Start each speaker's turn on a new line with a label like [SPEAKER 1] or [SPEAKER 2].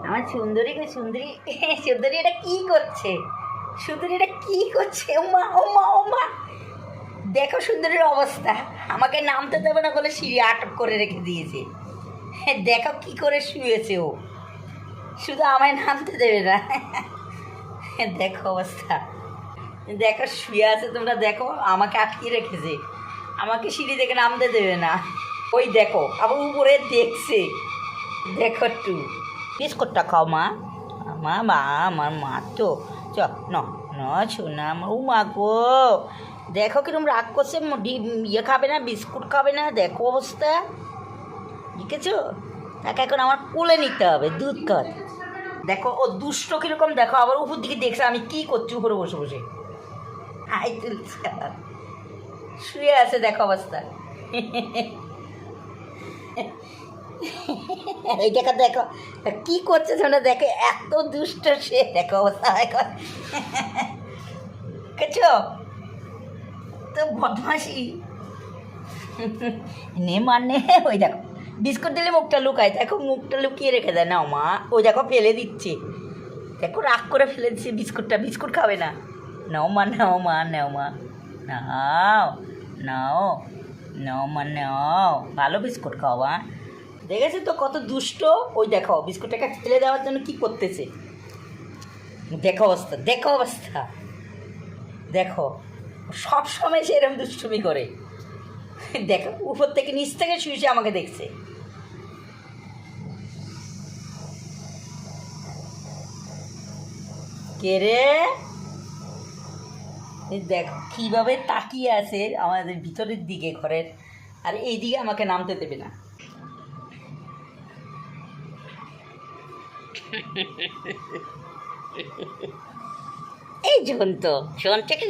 [SPEAKER 1] আমার সুন্দরী গো সুন্দরী, সুন্দরী এটা কি করছে? সুন্দরী এটা কি করছে? ওমা ওমা ওমা, দেখো সুন্দরীর অবস্থা। আমাকে নামতে দেবে না বলে সিঁড়ি আটক করে রেখে দিয়েছে। দেখো কি করে শুয়েছে ও, শুধু আমায় নামতে দেবে না। দেখো অবস্থা, দেখো শুয়ে আছে, তোমরা দেখো আমাকে আটকিয়ে রেখেছে, আমাকে সিঁড়ি থেকে নামতে দেবে না। ওই দেখো আবার উপরে দেখছে, দেখো একটু বিস্কুটটা খাও মা। মা মা আমার মা তো চ ন ন শোনা আমার, ও মা গো দেখো কিরম রাগ করছে, ইয়ে খাবে না, বিস্কুট খাবে না, দেখো অবস্থা দেখেছো। তাকে এখন আমার কোলে নিতে হবে, দুধ খাওয়াতে। দেখো ও দুষ্ট কীরকম, দেখো আবার উপর দিকে দেখছে আমি কী করছি, উপরে বসে বসে হাই তুলছে, শুয়ে আছে, দেখো অবস্থা। এই দেখো দেখো কী করছে তোমরা, দেখো এত দুষ্ট সে, দেখো অবস্থা এখন। বুঝছো তো বদমাসি নে মানে, ওই দেখো বিস্কুট দিলে মুখটা লুকায়, দেখো মুখটা লুকিয়ে রেখে দেয়। নাও মা, ওই দেখো ফেলে দিচ্ছে, দেখো রাগ করে ফেলে দিচ্ছে বিস্কুটটা, বিস্কুট খাবে না। নাও মা নাও মা নাও মা, নাও নাও নাও মা নাও, ভালো বিস্কুট খাও মা। দেখেছো তো কত দুষ্ট, ওই দেখো বিস্কুটটাকে ফেলে দেওয়ার জন্য কি করতেছে, দেখো অবস্থা, দেখো অবস্থা, দেখো সব সময় সে এরকম দুষ্টুমি করে। দেখো উপর থেকে নিচ থেকে শুয়েছে আমাকে দেখছে। কে রে, দেখো কীভাবে তাকিয়ে আছে আমাদের ভিতরের দিকে ঘরের, আর এই দিকে আমাকে নামতে দেবে না। এই জন তো শোন থেকে